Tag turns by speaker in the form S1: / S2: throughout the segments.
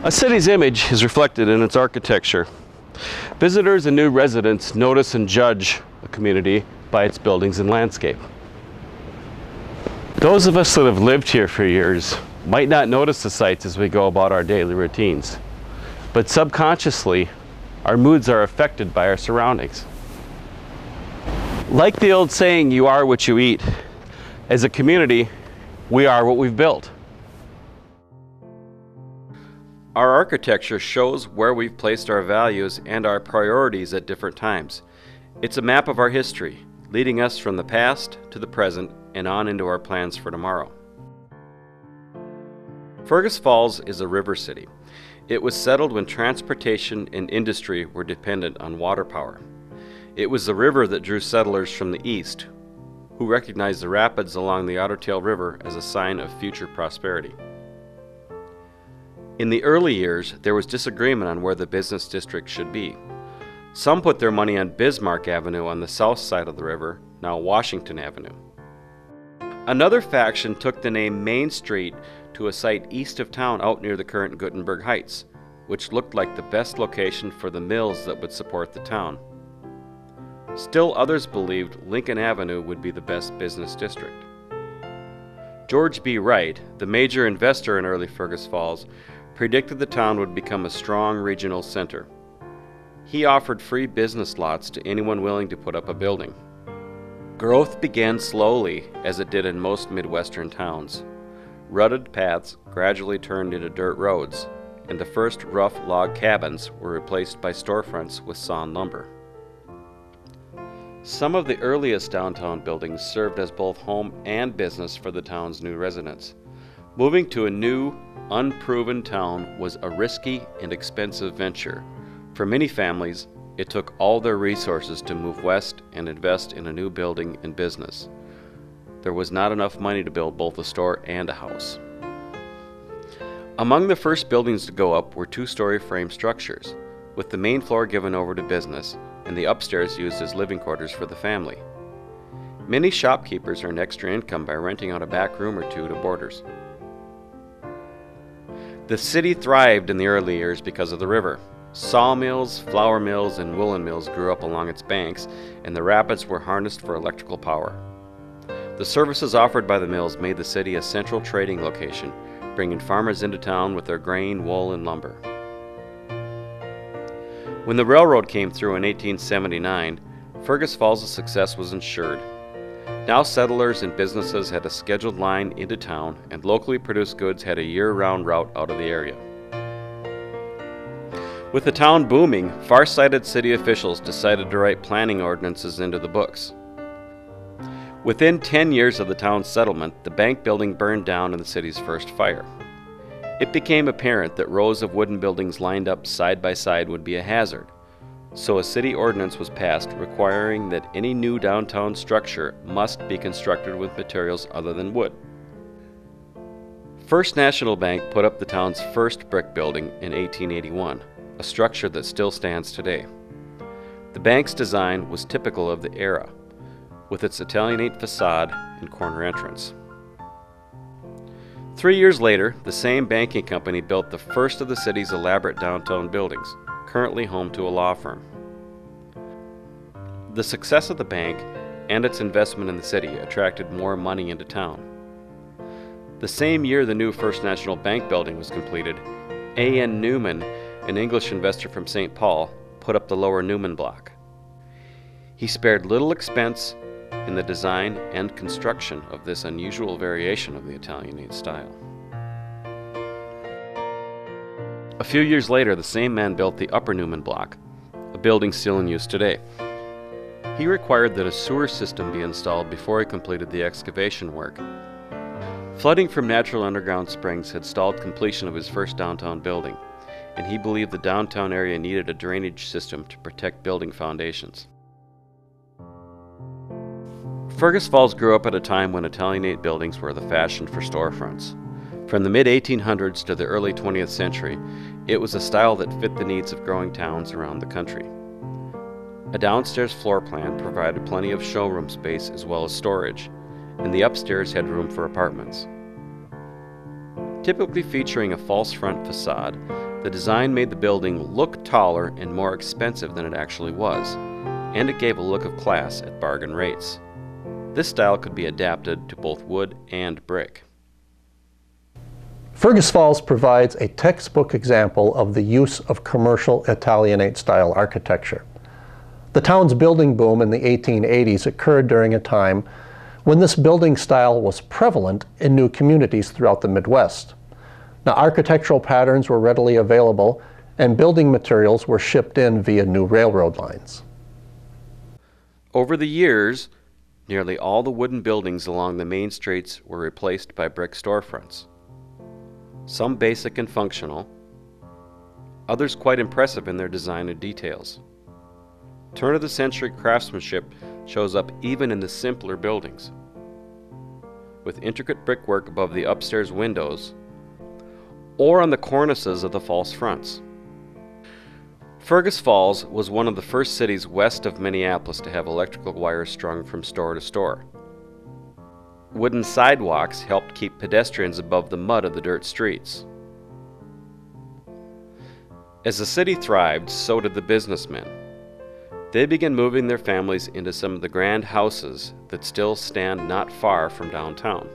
S1: A city's image is reflected in its architecture. Visitors and new residents notice and judge a community by its buildings and landscape. Those of us that have lived here for years might not notice the sights as we go about our daily routines, but subconsciously, our moods are affected by our surroundings. Like the old saying, you are what you eat, as a community, we are what we've built. Our architecture shows where we've placed our values and our priorities at different times. It's a map of our history, leading us from the past to the present and on into our plans for tomorrow. Fergus Falls is a river city. It was settled when transportation and industry were dependent on water power. It was the river that drew settlers from the east, who recognized the rapids along the Otter Tail River as a sign of future prosperity. In the early years, there was disagreement on where the business district should be. Some put their money on Bismarck Avenue on the south side of the river, now Washington Avenue. Another faction took the name Main Street to a site east of town out near the current Gutenberg Heights, which looked like the best location for the mills that would support the town. Still others believed Lincoln Avenue would be the best business district. George B. Wright, the major investor in early Fergus Falls, predicted the town would become a strong regional center. He offered free business lots to anyone willing to put up a building. Growth began slowly, as it did in most Midwestern towns. Rutted paths gradually turned into dirt roads, and the first rough log cabins were replaced by storefronts with sawn lumber. Some of the earliest downtown buildings served as both home and business for the town's new residents. Moving to a new, unproven town was a risky and expensive venture. For many families, it took all their resources to move west and invest in a new building and business. There was not enough money to build both a store and a house. Among the first buildings to go up were two-story frame structures, with the main floor given over to business and the upstairs used as living quarters for the family. Many shopkeepers earned extra income by renting out a back room or two to boarders. The city thrived in the early years because of the river. Sawmills, flour mills, and woolen mills grew up along its banks, and the rapids were harnessed for electrical power. The services offered by the mills made the city a central trading location, bringing farmers into town with their grain, wool, and lumber. When the railroad came through in 1879, Fergus Falls' success was ensured. Now settlers and businesses had a scheduled line into town, and locally produced goods had a year-round route out of the area. With the town booming, far-sighted city officials decided to write planning ordinances into the books. Within 10 years of the town's settlement, the bank building burned down in the city's first fire. It became apparent that rows of wooden buildings lined up side by side would be a hazard. So a city ordinance was passed requiring that any new downtown structure must be constructed with materials other than wood. First National Bank put up the town's first brick building in 1881, a structure that still stands today. The bank's design was typical of the era, with its Italianate facade and corner entrance. 3 years later, the same banking company built the first of the city's elaborate downtown buildings, currently home to a law firm. The success of the bank and its investment in the city attracted more money into town. The same year the new First National Bank building was completed, A.N. Newman, an English investor from St. Paul, put up the Lower Newman block. He spared little expense in the design and construction of this unusual variation of the Italianate style. A few years later, the same man built the Upper Newman block, a building still in use today. He required that a sewer system be installed before he completed the excavation work. Flooding from natural underground springs had stalled completion of his first downtown building, and he believed the downtown area needed a drainage system to protect building foundations. Fergus Falls grew up at a time when Italianate buildings were the fashion for storefronts. From the mid-1800s to the early 20th century, it was a style that fit the needs of growing towns around the country. A downstairs floor plan provided plenty of showroom space as well as storage, and the upstairs had room for apartments. Typically featuring a false front facade, the design made the building look taller and more expensive than it actually was, and it gave a look of class at bargain rates. This style could be adapted to both wood and brick.
S2: Fergus Falls provides a textbook example of the use of commercial Italianate style architecture. The town's building boom in the 1880s occurred during a time when this building style was prevalent in new communities throughout the Midwest. Now, architectural patterns were readily available and building materials were shipped in via new railroad lines.
S1: Over the years, nearly all the wooden buildings along the main streets were replaced by brick storefronts. Some basic and functional, others quite impressive in their design and details. Turn-of-the-century craftsmanship shows up even in the simpler buildings, with intricate brickwork above the upstairs windows or on the cornices of the false fronts. Fergus Falls was one of the first cities west of Minneapolis to have electrical wires strung from store to store. Wooden sidewalks helped keep pedestrians above the mud of the dirt streets. As the city thrived, so did the businessmen. They began moving their families into some of the grand houses that still stand not far from downtown.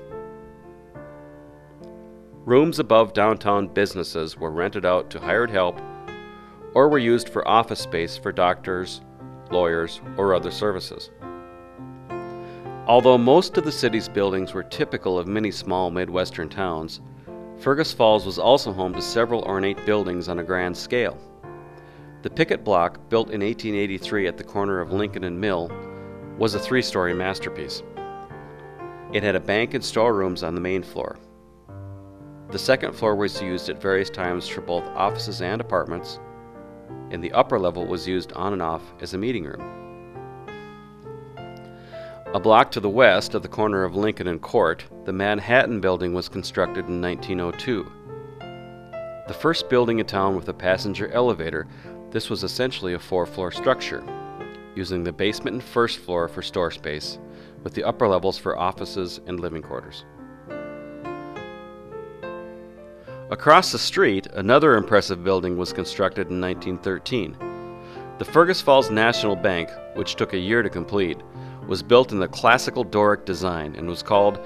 S1: Rooms above downtown businesses were rented out to hired help or were used for office space for doctors, lawyers, or other services. Although most of the city's buildings were typical of many small Midwestern towns, Fergus Falls was also home to several ornate buildings on a grand scale. The picket block, built in 1883 at the corner of Lincoln and Mill, was a three-story masterpiece. It had a bank and storerooms on the main floor. The second floor was used at various times for both offices and apartments, and the upper level was used on and off as a meeting room. A block to the west of the corner of Lincoln and Court, the Manhattan Building was constructed in 1902. The first building in town with a passenger elevator, this was essentially a four-floor structure, using the basement and first floor for store space, with the upper levels for offices and living quarters. Across the street, another impressive building was constructed in 1913. The Fergus Falls National Bank, which took a year to complete, was built in the classical Doric design and was called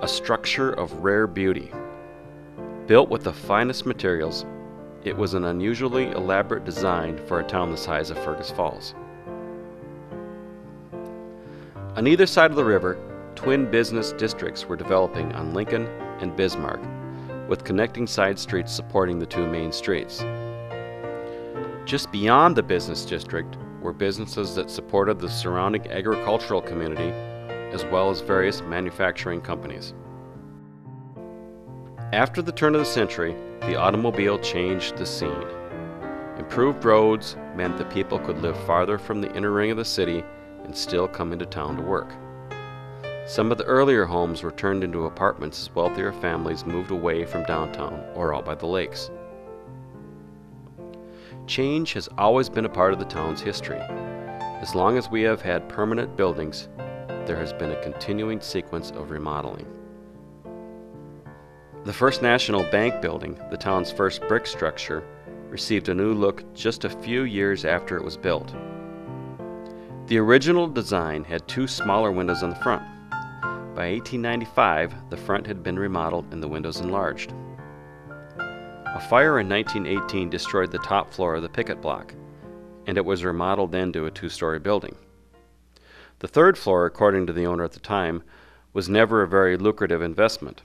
S1: a structure of rare beauty. Built with the finest materials, it was an unusually elaborate design for a town the size of Fergus Falls. On either side of the river, twin business districts were developing on Lincoln and Bismarck, with connecting side streets supporting the two main streets. Just beyond the business district were businesses that supported the surrounding agricultural community, as well as various manufacturing companies. After the turn of the century, the automobile changed the scene. Improved roads meant that people could live farther from the inner ring of the city and still come into town to work. Some of the earlier homes were turned into apartments as wealthier families moved away from downtown or out by the lakes. Change has always been a part of the town's history. As long as we have had permanent buildings, there has been a continuing sequence of remodeling. The First National Bank building, the town's first brick structure, received a new look just a few years after it was built. The original design had two smaller windows on the front. By 1895, the front had been remodeled and the windows enlarged. A fire in 1918 destroyed the top floor of the picket block, and it was remodeled then to a two-story building. The third floor, according to the owner at the time, was never a very lucrative investment.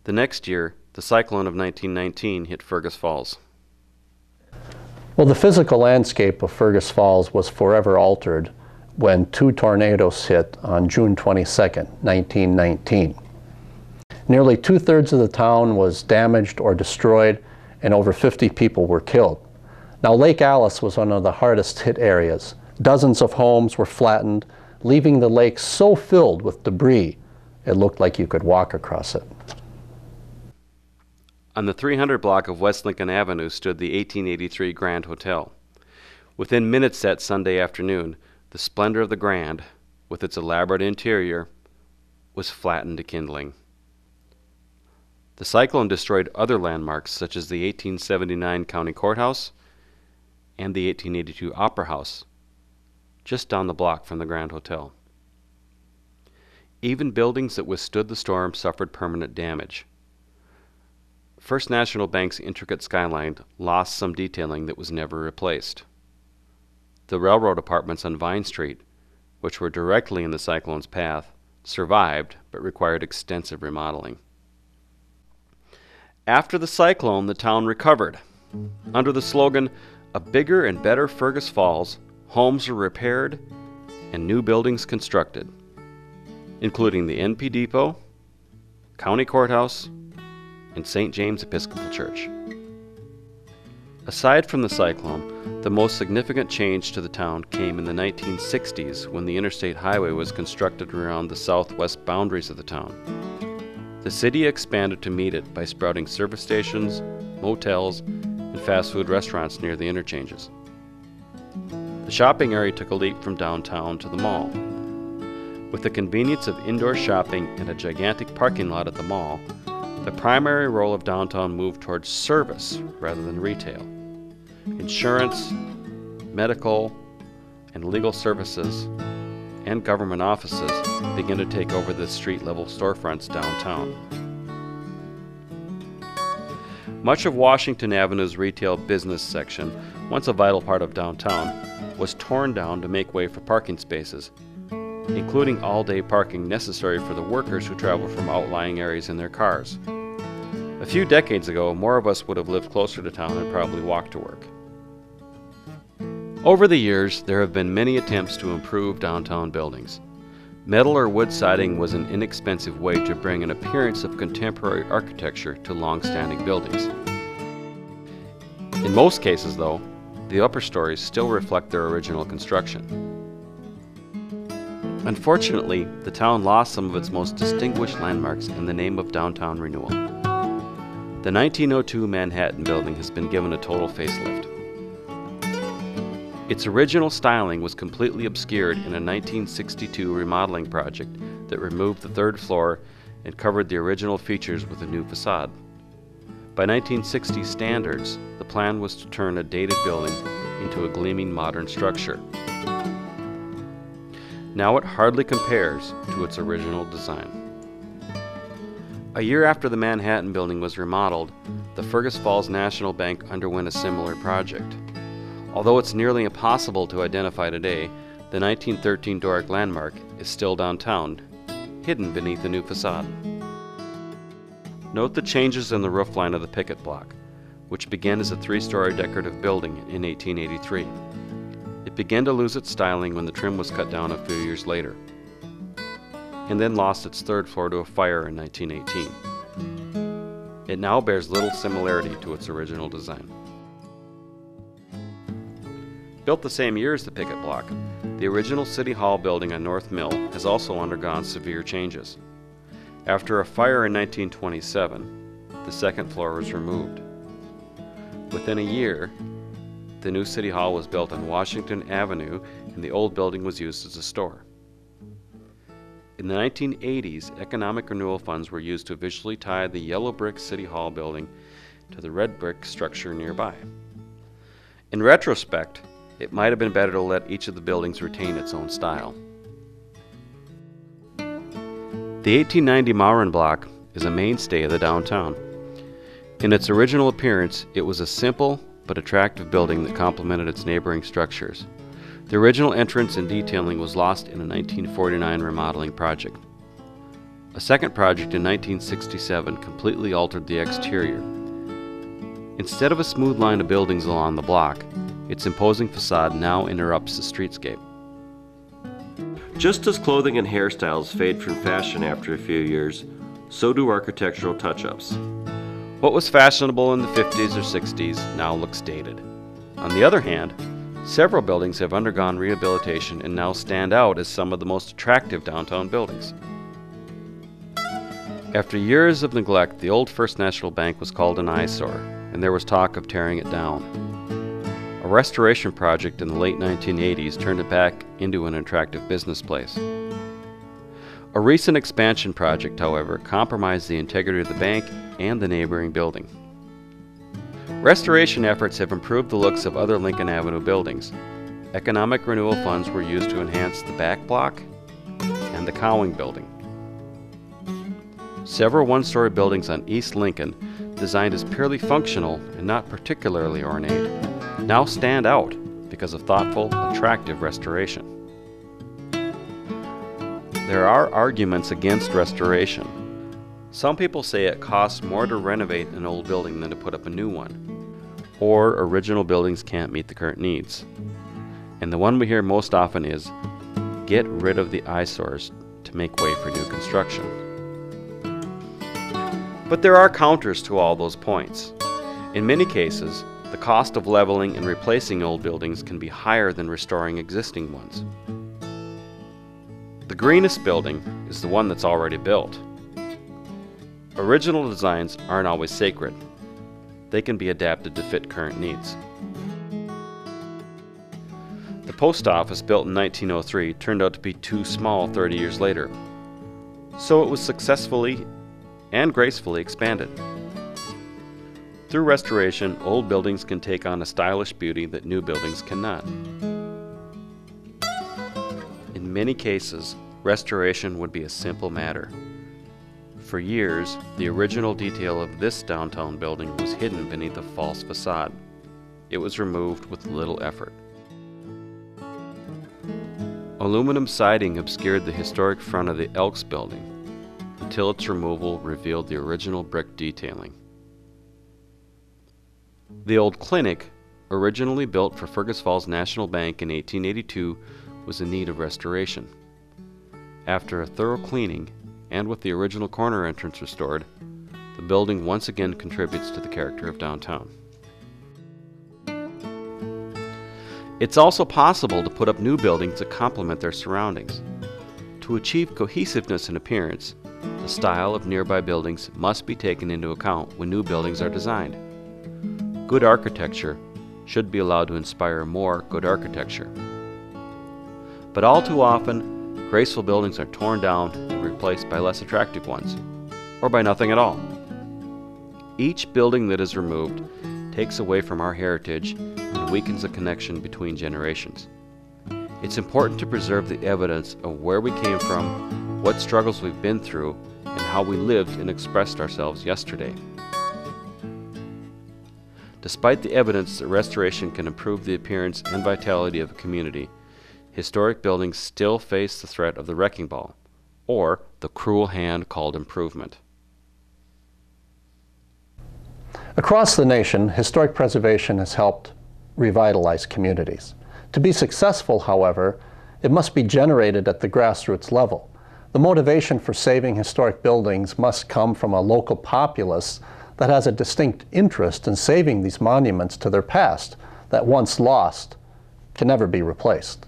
S1: The next year, the cyclone of 1919 hit Fergus Falls.
S2: Well, the physical landscape of Fergus Falls was forever altered when 2 tornadoes hit on June 22, 1919. Nearly 2/3 of the town was damaged or destroyed, and over 50 people were killed. Now, Lake Alice was one of the hardest hit areas. Dozens of homes were flattened, leaving the lake so filled with debris it looked like you could walk across it.
S1: On the 300 block of West Lincoln Avenue stood the 1883 Grand Hotel. Within minutes that Sunday afternoon, the splendor of the Grand, with its elaborate interior, was flattened to kindling. The cyclone destroyed other landmarks such as the 1879 County Courthouse and the 1882 Opera House, just down the block from the Grand Hotel. Even buildings that withstood the storm suffered permanent damage. First National Bank's intricate skyline lost some detailing that was never replaced. The railroad apartments on Vine Street, which were directly in the cyclone's path, survived but required extensive remodeling. After the cyclone, the town recovered. Under the slogan, "A bigger and better Fergus Falls," homes were repaired and new buildings constructed, including the NP Depot, County Courthouse, and St. James Episcopal Church. Aside from the cyclone, the most significant change to the town came in the 1960s when the interstate highway was constructed around the southwest boundaries of the town. The city expanded to meet it by sprouting service stations, motels, and fast food restaurants near the interchanges. The shopping area took a leap from downtown to the mall. With the convenience of indoor shopping and a gigantic parking lot at the mall, the primary role of downtown moved towards service rather than retail. Insurance, medical, and legal services and government offices began to take over the street-level storefronts downtown. Much of Washington Avenue's retail business section, once a vital part of downtown, was torn down to make way for parking spaces, including all-day parking necessary for the workers who travel from outlying areas in their cars. A few decades ago, more of us would have lived closer to town and probably walked to work. Over the years, there have been many attempts to improve downtown buildings. Metal or wood siding was an inexpensive way to bring an appearance of contemporary architecture to long-standing buildings. In most cases, though, the upper stories still reflect their original construction. Unfortunately, the town lost some of its most distinguished landmarks in the name of downtown renewal. The 1902 Manhattan building has been given a total facelift. Its original styling was completely obscured in a 1962 remodeling project that removed the third floor and covered the original features with a new facade. By 1960 standards, the plan was to turn a dated building into a gleaming modern structure. Now it hardly compares to its original design. A year after the Manhattan building was remodeled, the Fergus Falls National Bank underwent a similar project. Although it's nearly impossible to identify today, the 1913 Doric landmark is still downtown, hidden beneath a new facade. Note the changes in the roofline of the picket block, which began as a 3-story decorative building in 1883. It began to lose its styling when the trim was cut down a few years later, and then lost its third floor to a fire in 1918. It now bears little similarity to its original design. Built the same year as the picket block, the original City Hall building on North Mill has also undergone severe changes. After a fire in 1927, the second floor was removed. Within a year, the new City Hall was built on Washington Avenue and the old building was used as a store. In the 1980s, economic renewal funds were used to visually tie the yellow brick City Hall building to the red brick structure nearby. In retrospect, it might have been better to let each of the buildings retain its own style. The 1890 Maurin block is a mainstay of the downtown. In its original appearance, it was a simple but attractive building that complemented its neighboring structures. The original entrance and detailing was lost in a 1949 remodeling project. A second project in 1967 completely altered the exterior. Instead of a smooth line of buildings along the block, Its imposing facade now interrupts the streetscape.
S3: Just as clothing and hairstyles fade from fashion after a few years, so do architectural touch-ups.
S1: What was fashionable in the 50s or 60s now looks dated. On the other hand, several buildings have undergone rehabilitation and now stand out as some of the most attractive downtown buildings. After years of neglect, the old First National Bank was called an eyesore, and there was talk of tearing it down. A restoration project in the late 1980s turned it back into an attractive business place. A recent expansion project, however, compromised the integrity of the bank and the neighboring building. Restoration efforts have improved the looks of other Lincoln Avenue buildings. Economic renewal funds were used to enhance the back block and the Cowing building. Several one-story buildings on East Lincoln, designed as purely functional and not particularly ornate, now stand out because of thoughtful, attractive restoration. There are arguments against restoration. Some people say it costs more to renovate an old building than to put up a new one, or original buildings can't meet the current needs. And the one we hear most often is, get rid of the eyesores to make way for new construction. But there are counters to all those points. In many cases, the cost of leveling and replacing old buildings can be higher than restoring existing ones. The greenest building is the one that's already built. Original designs aren't always sacred. They can be adapted to fit current needs. The post office, built in 1903, turned out to be too small 30 years later, so it was successfully and gracefully expanded. Through restoration, old buildings can take on a stylish beauty that new buildings cannot. In many cases, restoration would be a simple matter. For years, the original detail of this downtown building was hidden beneath a false facade. It was removed with little effort. Aluminum siding obscured the historic front of the Elks building until its removal revealed the original brick detailing. The old clinic, originally built for Fergus Falls National Bank in 1882, was in need of restoration. After a thorough cleaning, and with the original corner entrance restored, the building once again contributes to the character of downtown. It's also possible to put up new buildings that complement their surroundings. To achieve cohesiveness in appearance, the style of nearby buildings must be taken into account when new buildings are designed. Good architecture should be allowed to inspire more good architecture. But all too often, graceful buildings are torn down and replaced by less attractive ones, or by nothing at all. Each building that is removed takes away from our heritage and weakens the connection between generations. It's important to preserve the evidence of where we came from, what struggles we've been through, and how we lived and expressed ourselves yesterday. Despite the evidence that restoration can improve the appearance and vitality of a community, historic buildings still face the threat of the wrecking ball, or the cruel hand called improvement.
S2: Across the nation, historic preservation has helped revitalize communities. To be successful, however, it must be generated at the grassroots level. The motivation for saving historic buildings must come from a local populace that has a distinct interest in saving these monuments to their past that, once lost, can never be replaced.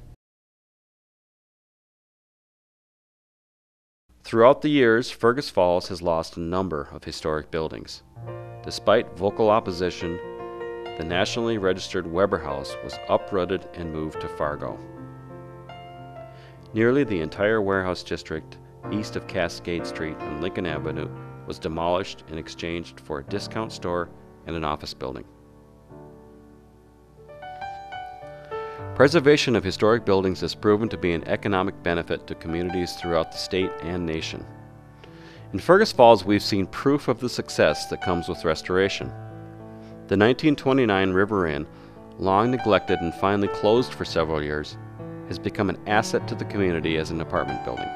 S1: Throughout the years, Fergus Falls has lost a number of historic buildings. Despite vocal opposition, the nationally registered Weber House was uprooted and moved to Fargo. Nearly the entire warehouse district east of Cascade Street and Lincoln Avenue was demolished and exchanged for a discount store and an office building. Preservation of historic buildings has proven to be an economic benefit to communities throughout the state and nation. In Fergus Falls, we've seen proof of the success that comes with restoration. The 1929 River Inn, long neglected and finally closed for several years, has become an asset to the community as an apartment building.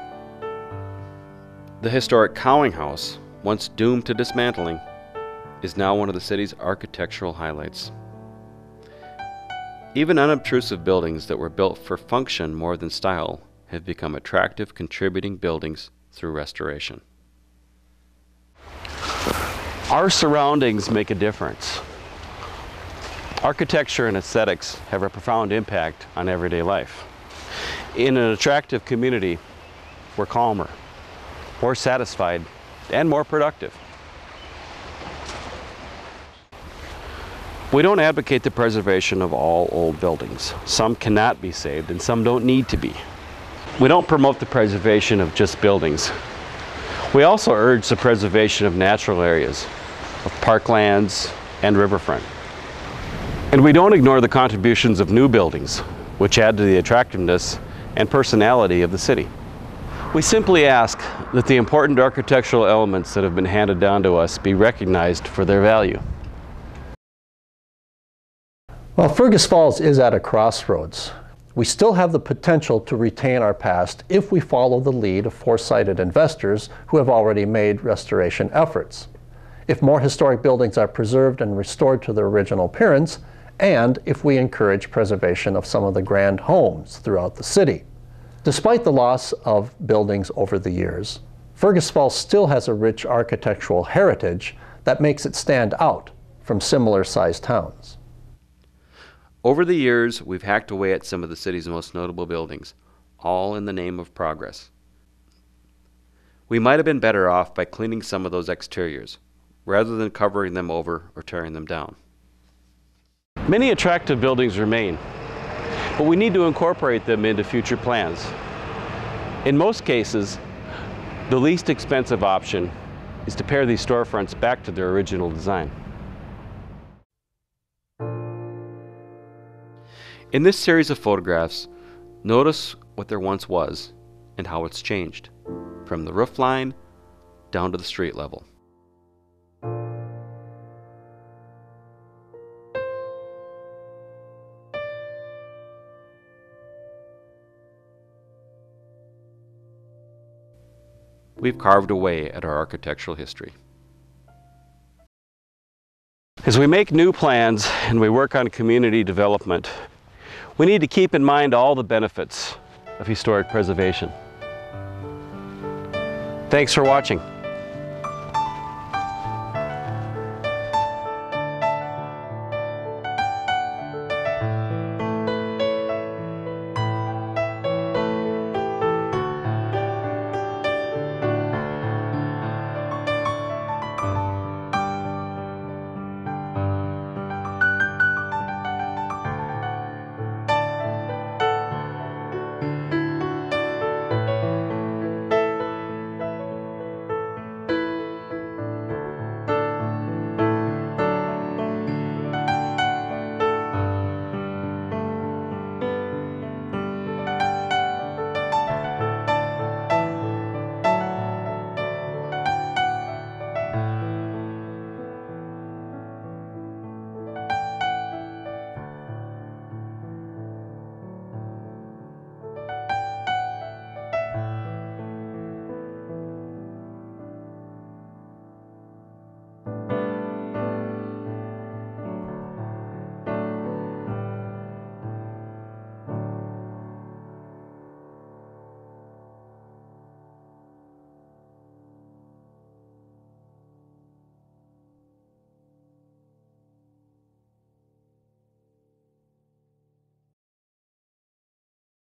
S1: The historic Cowing House, once doomed to dismantling, is now one of the city's architectural highlights. Even unobtrusive buildings that were built for function more than style have become attractive, contributing buildings through restoration. Our surroundings make a difference. Architecture and aesthetics have a profound impact on everyday life. In an attractive community, we're calmer, more satisfied, and more productive. We don't advocate the preservation of all old buildings. Some cannot be saved and some don't need to be. We don't promote the preservation of just buildings. We also urge the preservation of natural areas, of parklands and riverfront. And we don't ignore the contributions of new buildings, which add to the attractiveness and personality of the city. We simply ask that the important architectural elements that have been handed down to us be recognized for their value.
S2: Well, Fergus Falls is at a crossroads. We still have the potential to retain our past if we follow the lead of foresighted investors who have already made restoration efforts. If more historic buildings are preserved and restored to their original appearance, and if we encourage preservation of some of the grand homes throughout the city. Despite the loss of buildings over the years, Fergus Falls still has a rich architectural heritage that makes it stand out from similar-sized towns.
S1: Over the years, we've hacked away at some of the city's most notable buildings, all in the name of progress. We might have been better off by cleaning some of those exteriors, rather than covering them over or tearing them down. Many attractive buildings remain, but we need to incorporate them into future plans. In most cases, the least expensive option is to pare these storefronts back to their original design. In this series of photographs, notice what there once was and how it's changed, from the roof line down to the street level. We've carved away at our architectural history. As we make new plans and we work on community development, we need to keep in mind all the benefits of historic preservation. Thanks for watching.